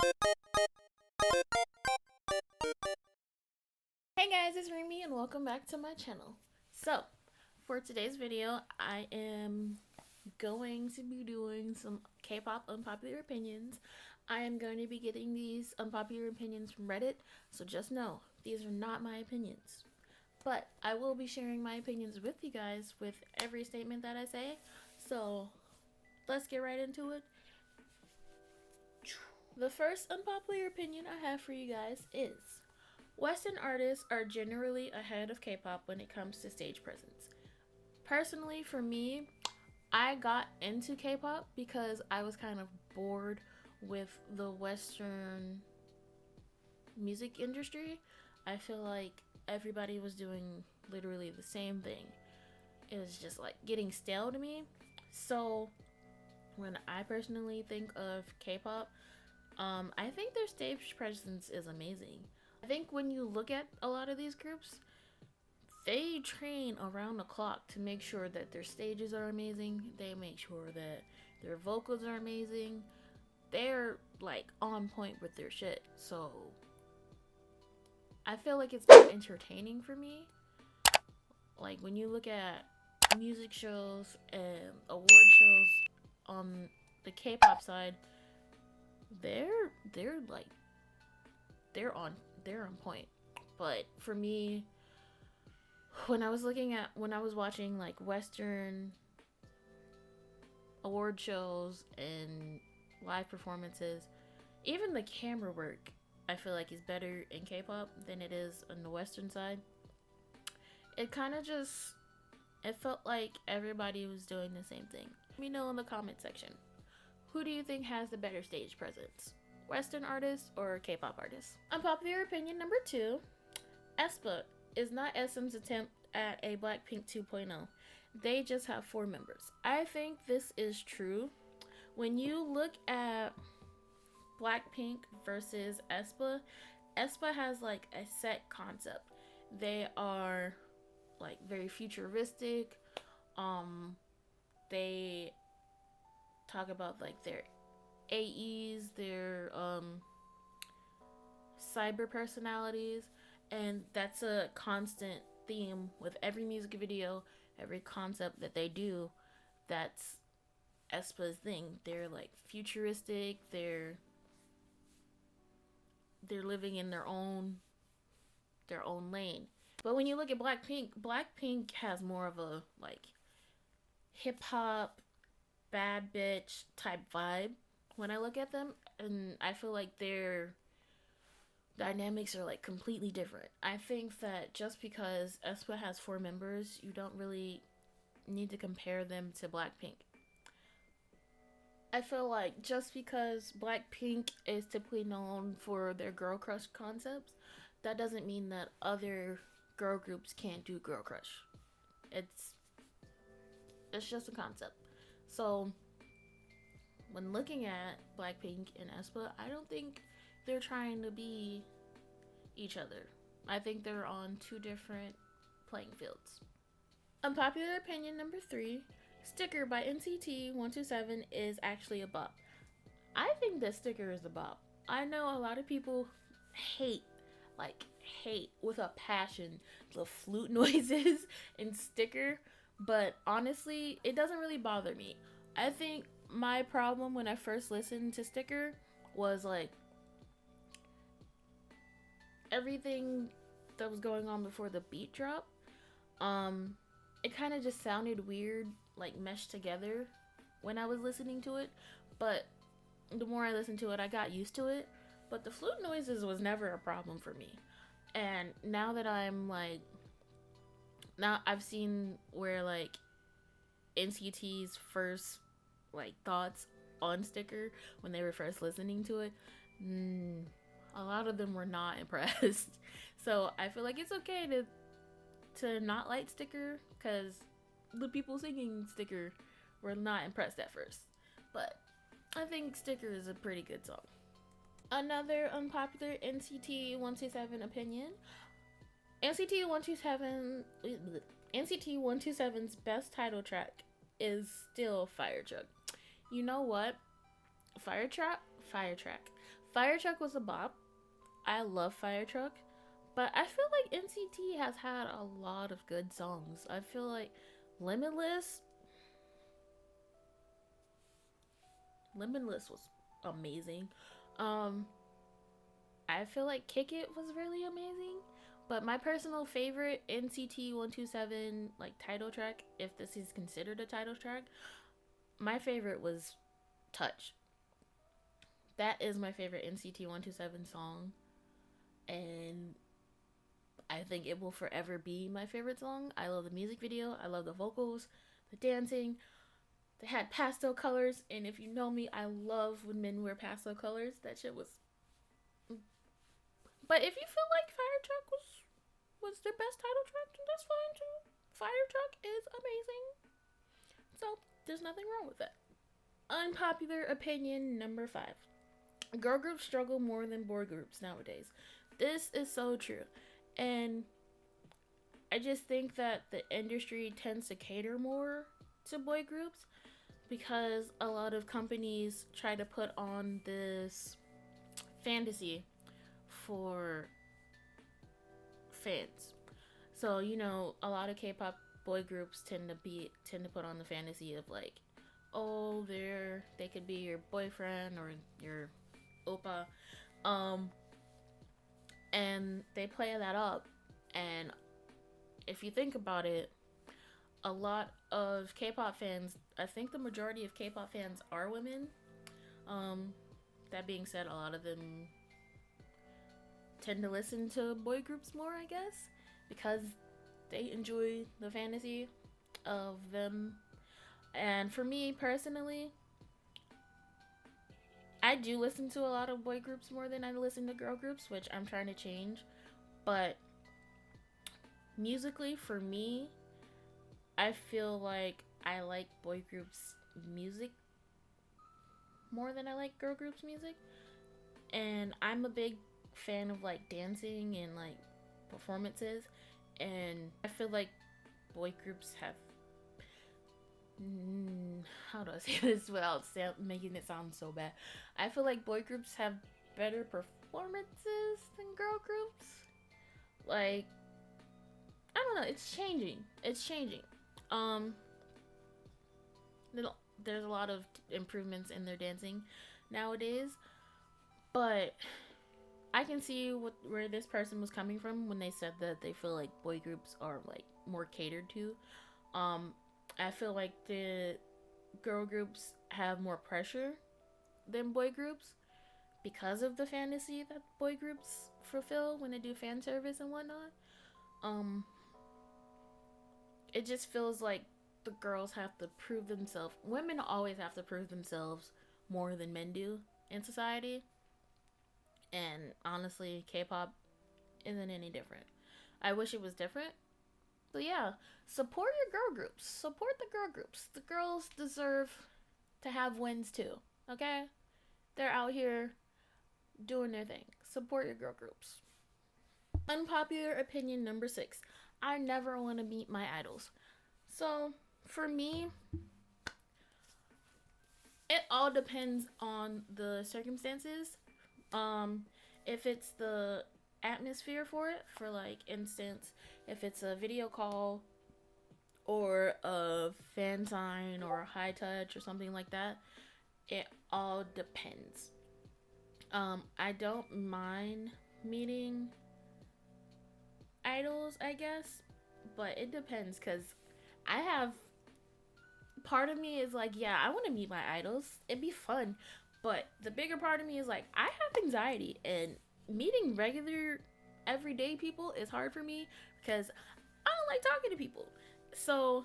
Hey guys, it's Reemi and welcome back to my channel. So, for today's video, I am going to be doing some K-pop unpopular opinions. I am going to be getting these unpopular opinions from Reddit, so just know, these are not my opinions. But I will be sharing my opinions with you guys with every statement that I say, so let's get right into it. The first unpopular opinion I have for you guys is Western artists are generally ahead of K-pop when it comes to stage presence. Personally, for me, I got into K-pop because I was kind of bored with the Western music industry. I feel like everybody was doing literally the same thing. It was just like getting stale to me. So when I personally think of K-pop, I think their stage presence is amazing. I think when you look at a lot of these groups, they train around the clock to make sure that their stages are amazing. They make sure that their vocals are amazing. They're like on point with their shit. So I feel like it's more entertaining for me. Like when you look at music shows and award shows on the K-pop side, they're like they're on point. But for me, when I was watching like Western award shows and live performances, even the camera work I feel like is better in K-pop than it is on the Western side. It kind of just, it felt like everybody was doing the same thing. Let me know in the comment section. Who do you think has the better stage presence? Western artists or K-pop artists? Unpopular opinion number 2. aespa is not SM's attempt at a Blackpink 2.0. They just have 4 members. I think this is true. When you look at Blackpink versus aespa has like a set concept. They are like very futuristic. They talk about like their AEs, their cyber personalities, and that's a constant theme with every music video, every concept that they do. That's aespa's thing. They're like futuristic. They're living in their own lane. But when you look at Blackpink has more of a like hip hop, bad bitch type vibe when I look at them, and I feel like their dynamics are like completely different. I think that just because aespa has 4 members, you don't really need to compare them to Blackpink. I feel like just because Blackpink is typically known for their girl crush concepts, that doesn't mean that other girl groups can't do girl crush. It's just a concept. So when looking at Blackpink and aespa, I don't think they're trying to be each other. I think they're on 2 different playing fields. Unpopular opinion number 3. Sticker by NCT 127 is actually a bop. I think that Sticker is a bop. I know a lot of people hate with a passion the flute noises in Sticker, but honestly, it doesn't really bother me. I think my problem when I first listened to Sticker was like everything that was going on before the beat drop. It kind of just sounded weird, like meshed together when I was listening to it, but the more I listened to it, I got used to it. But the flute noises was never a problem for me. And now that now I've seen where like NCT's first like thoughts on Sticker when they were first listening to it, a lot of them were not impressed. So I feel like it's okay to not like Sticker, because the people singing Sticker were not impressed at first. But I think Sticker is a pretty good song. Another unpopular NCT 127 opinion. NCT 127's best title track is still Fire Truck. You know what? Fire Truck Fire Truck was a bop. I love Fire Truck. But I feel like NCT has had a lot of good songs. I feel like Limitless Limitless was amazing. Um I feel like Kick It was really amazing. But my personal favorite NCT 127 like title track, if this is considered a title track, my favorite was Touch. That is my favorite NCT 127 song, and I think it will forever be my favorite song. I love the music video, I love the vocals, the dancing. They had pastel colors, and if you know me, I love when men wear pastel colors. That shit was. But if you feel like Fire Truck was their best title track, then that's fine too. Fire Truck is amazing, so there's nothing wrong with that. Unpopular opinion number 5: girl groups struggle more than boy groups nowadays. This is so true, and I just think that the industry tends to cater more to boy groups because a lot of companies try to put on this fantasy for fans. So, a lot of K-pop boy groups tend to put on the fantasy of like, oh, they could be your boyfriend or your oppa. And they play that up, and if you think about it, a lot of K-pop fans, I think the majority of K-pop fans are women. That being said, a lot of them tend to listen to boy groups more, I guess, because they enjoy the fantasy of them. And for me personally, I do listen to a lot of boy groups more than I listen to girl groups, which I'm trying to change. But musically, for me, I feel like I like boy groups' music more than I like girl groups' music. And I'm a big fan of like dancing and like performances. And I feel like boy groups have how do I say this without making it sound so bad? I feel like boy groups have better performances than girl groups. Like, I don't know. It's changing. It's changing. There's a lot of improvements in their dancing nowadays, but I can see where this person was coming from when they said that they feel like boy groups are like more catered to. I feel like the girl groups have more pressure than boy groups because of the fantasy that boy groups fulfill when they do fan service and whatnot. It just feels like the girls have to prove themselves. Women always have to prove themselves more than men do in society. And honestly, K-pop isn't any different. I wish it was different. But yeah, support your girl groups. Support the girl groups. The girls deserve to have wins too. Okay? They're out here doing their thing. Support your girl groups. Unpopular opinion number 6: I never want to meet my idols. So, for me, it all depends on the circumstances. If it's the atmosphere for it, for like instance, if it's a video call or a fan sign or a high touch or something like that, it all depends. I don't mind meeting idols, I guess, but it depends because I have part of me is like, yeah, I want to meet my idols. It'd be fun. But the bigger part of me is like, I have anxiety, and meeting regular everyday people is hard for me because I don't like talking to people. So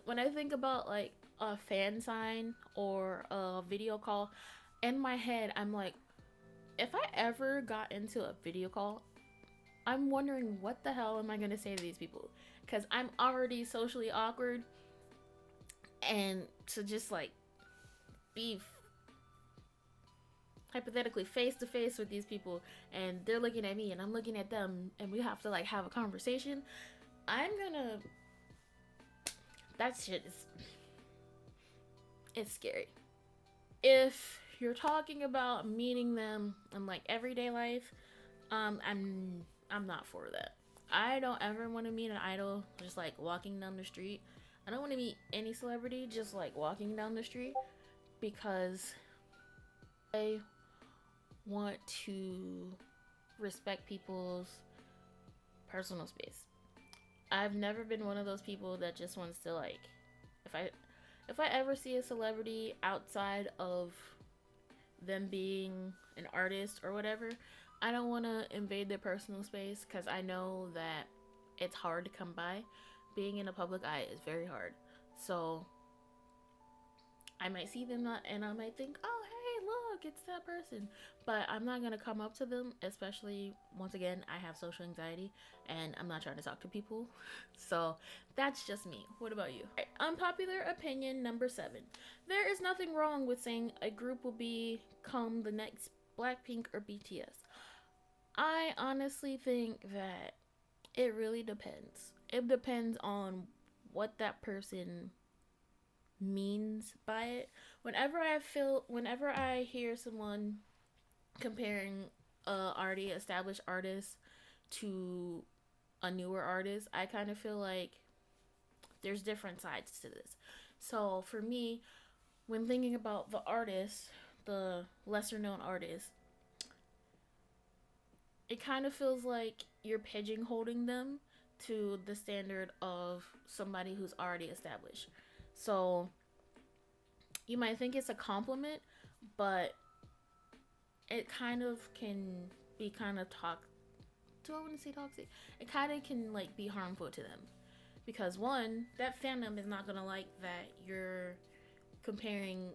when I think about like a fan sign or a video call, in my head I'm like, if I ever got into a video call, I'm wondering what the hell am I gonna say to these people, because I'm already socially awkward, and to just like be hypothetically face to face with these people and they're looking at me and I'm looking at them and we have to like have a conversation, that shit is, it's scary. If you're talking about meeting them in like everyday life, I'm not for that. I don't ever want to meet an idol just like walking down the street. I don't want to meet any celebrity just like walking down the street because I want to respect people's personal space. I've never been one of those people that just wants to like if I if I ever see a celebrity outside of them being an artist or whatever, I don't want to invade their personal space because I know that it's hard to come by. Being in a public eye is very hard. So I might see them and I might think, oh, hey, look, it's that person. But I'm not going to come up to them, especially, once again, I have social anxiety and I'm not trying to talk to people. So that's just me. What about you? Unpopular opinion number 7. There is nothing wrong with saying a group will become the next Blackpink or BTS. I honestly think that it really depends. It depends on what that person means by it. Whenever I hear someone comparing a already established artist to a newer artist, I kind of feel like there's different sides to this. So for me, when thinking about the artist, the lesser known artist, it kind of feels like you're pigeonholing them to the standard of somebody who's already established. So you might think it's a compliment, but it kind of can be kind of do I want to say toxic? It kind of can like be harmful to them because one, that fandom is not gonna like that you're comparing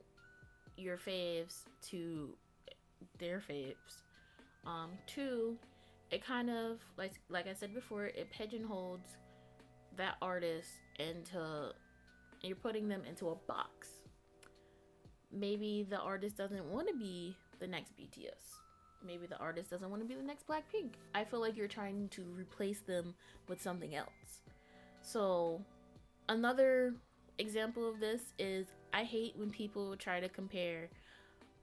your faves to their faves. Two, it kind of like I said before, it pigeonholes that artist into you're putting them into a box. Maybe the artist doesn't want to be the next BTS. Maybe the artist doesn't want to be the next Blackpink. I feel like you're trying to replace them with something else. So, another example of this is I hate when people try to compare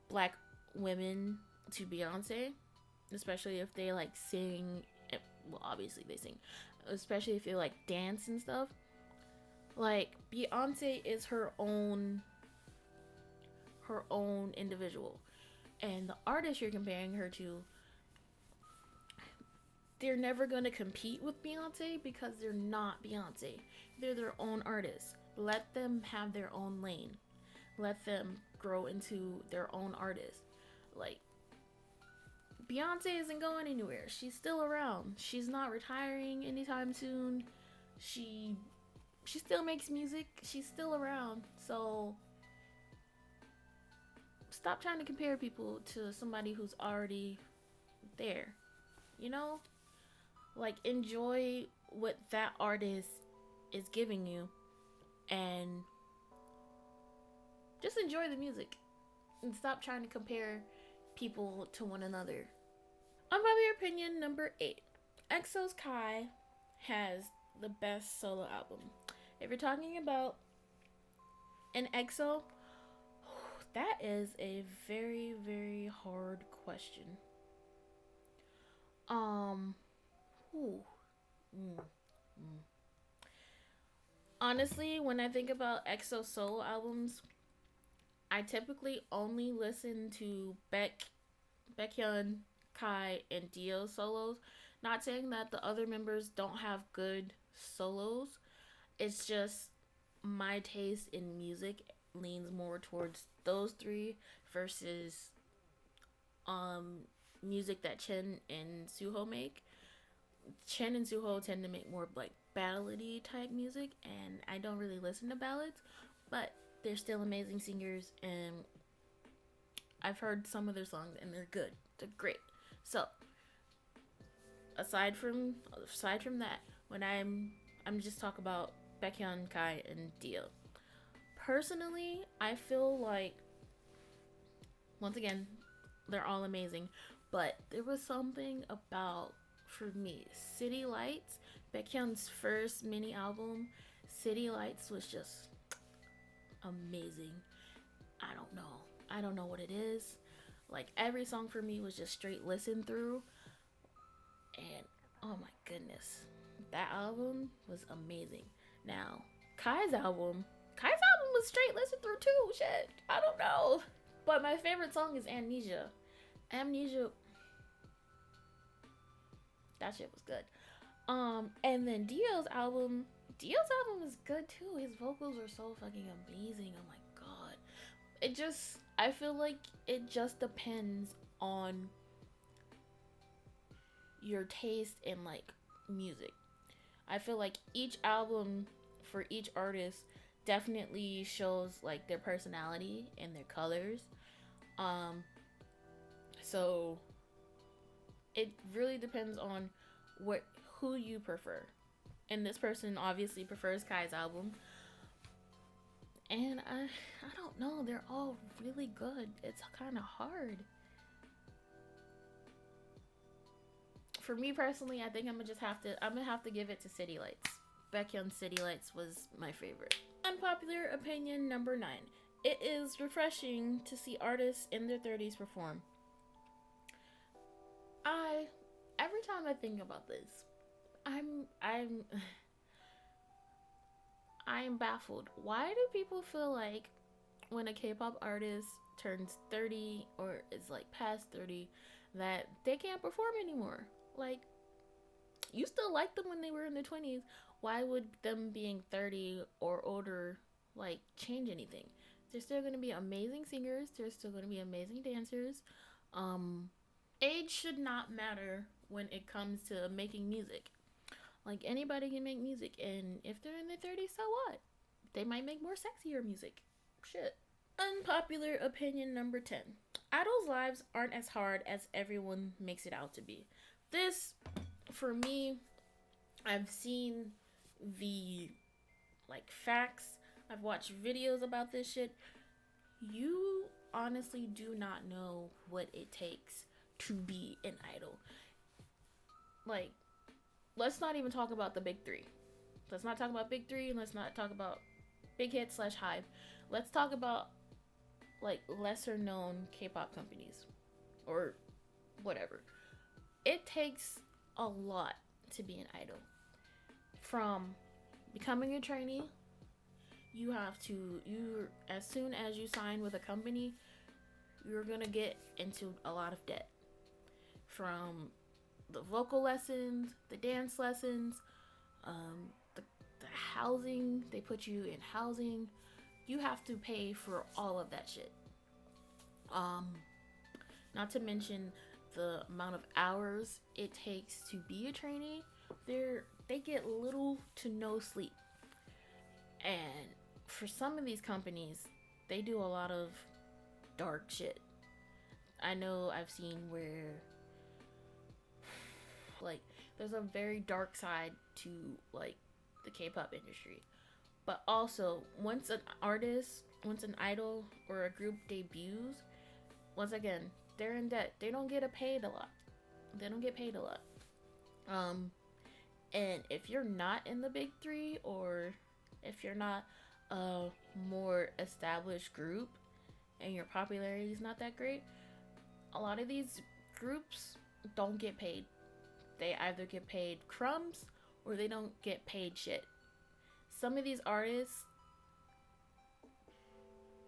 black women to Beyonce, especially if they like sing. Well, obviously they sing, especially if they like dance and stuff. Like Beyonce is her own individual, and the artist you're comparing her to, they're never going to compete with Beyonce because they're not Beyonce. They're their own artists. Let them have their own lane. Let them grow into their own artist. Like Beyonce isn't going anywhere. She's still around. She's not retiring anytime soon. She still makes music. She's still around. So stop trying to compare people to somebody who's already there. You know? Like enjoy what that artist is giving you and just enjoy the music and stop trying to compare people to one another. Unpopular opinion number 8. EXO's Kai has the best solo album. If you're talking about an EXO, that is a very, very hard question. Honestly, when I think about EXO solo albums, I typically only listen to Baekhyun, Kai, and Dio solos. Not saying that the other members don't have good solos. It's just my taste in music leans more towards those three versus music that Chen and Suho make. Chen and Suho tend to make more like ballady type music, and I don't really listen to ballads, but they're still amazing singers, and I've heard some of their songs and they're good. They're great. So aside from that, when I'm just talk about Baekhyun, Kai, and Dio. Personally, I feel like once again, they're all amazing, but there was something about, for me, City Lights, Baekhyun's first mini album, City Lights was just amazing. I don't know. I don't know what it is. Like every song for me was just straight listen through, and oh my goodness, that album was amazing. Now, Kai's album, Kai's album was straight listen through too. Shit, I don't know, but my favorite song is Amnesia. Amnesia, that shit was good. And then Dio's album is good too. His vocals are so fucking amazing. Oh my god. I feel like it just depends on your taste in like music. I feel like each album for each artist definitely shows like their personality and their colors. Um so it really depends on what who you prefer. And this person obviously prefers Kai's album. And I don't know, they're all really good. It's kind of hard. For me personally, I think I'm gonna have to give it to City Lights. Baekhyun's City Lights was my favorite. Unpopular opinion number 9. It is refreshing to see artists in their 30s perform. Every time I think about this, I'm baffled. Why do people feel like when a K-pop artist turns 30 or is like past 30 that they can't perform anymore? Like, you still like them when they were in their 20s. Why would them being 30 or older like change anything? They're still going to be amazing singers. They're still going to be amazing dancers. Age should not matter when it comes to making music. Like, anybody can make music, and if they're in their 30s, so what? They might make more sexier music. Shit. Unpopular opinion number 10. Idols' lives aren't as hard as everyone makes it out to be. This, for me, I've seen the, like, facts. I've watched videos about this shit. You honestly do not know what it takes to be an idol. Like, let's not even talk about the big 3. Let's not talk about big 3, and let's not talk about big hit / Hive. Let's talk about like lesser known K-pop companies or whatever. It takes a lot to be an idol. From becoming a trainee, you as soon as you sign with a company, you're gonna get into a lot of debt. From the vocal lessons, the dance lessons, the housing, they put you in housing. You have to pay for all of that shit. Not to mention the amount of hours it takes to be a trainee. They get little to no sleep. And for some of these companies, they do a lot of dark shit. I know I've seen where like there's a very dark side to like the K-pop industry. But also, once an idol or a group debuts, once again, they're in debt. They don't get paid a lot. And if you're not in the big 3, or if you're not a more established group and your popularity is not that great, a lot of these groups don't get paid. They either get paid crumbs or they don't get paid shit. Some of these artists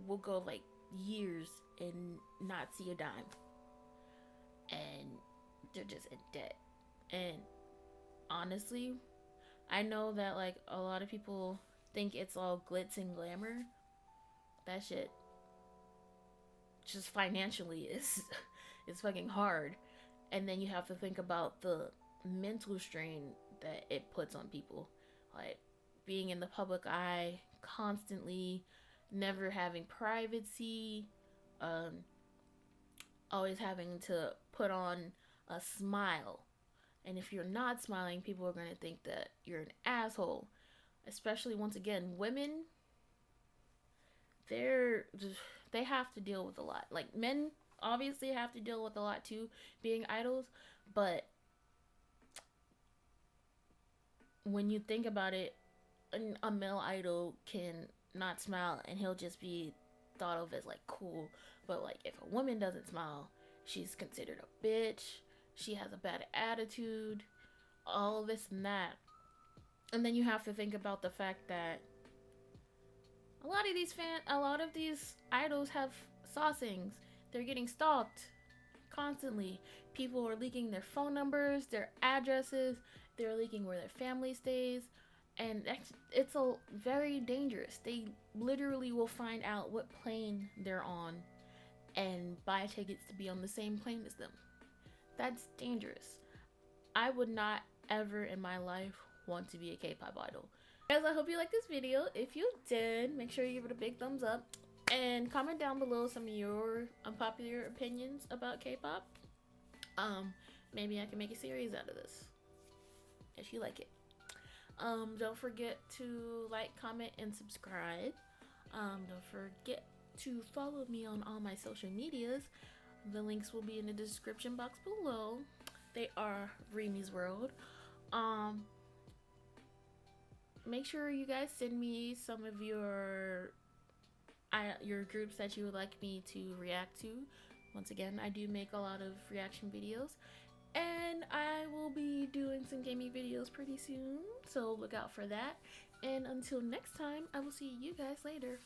will go like years and not see a dime. And they're just in debt. And honestly, I know that like a lot of people think it's all glitz and glamour. That shit just financially is fucking hard. And then you have to think about the mental strain that it puts on people. Like being in the public eye constantly, never having privacy, always having to put on a smile. And if you're not smiling, people are going to think that you're an asshole. Especially, once again, women, they have to deal with a lot. Like, men obviously have to deal with a lot too, being idols. But when you think about it, a male idol can not smile and he'll just be thought of as like cool. But like if a woman doesn't smile, she's considered a bitch. She has a bad attitude, all this and that. And then you have to think about the fact that a lot of these idols have saucings. They're getting stalked constantly. People are leaking their phone numbers, their addresses. They're leaking where their family stays, and it's a very dangerous. They literally will find out what plane they're on and buy tickets to be on the same plane as them. That's dangerous. I would not ever in my life want to be a K-pop idol. Guys, I hope you liked this video. If you did, make sure you give it a big thumbs up and comment down below some of your unpopular opinions about K-pop. Maybe I can make a series out of this if you like it. Don't forget to like, comment, and subscribe. Don't forget to follow me on all my social medias. The links will be in the description box below. They are Reemiesworld. Make sure you guys send me some of your groups that you would like me to react to. Once again, I do make a lot of reaction videos, and I will be doing some gaming videos pretty soon, so look out for that. And until next time, I will see you guys later.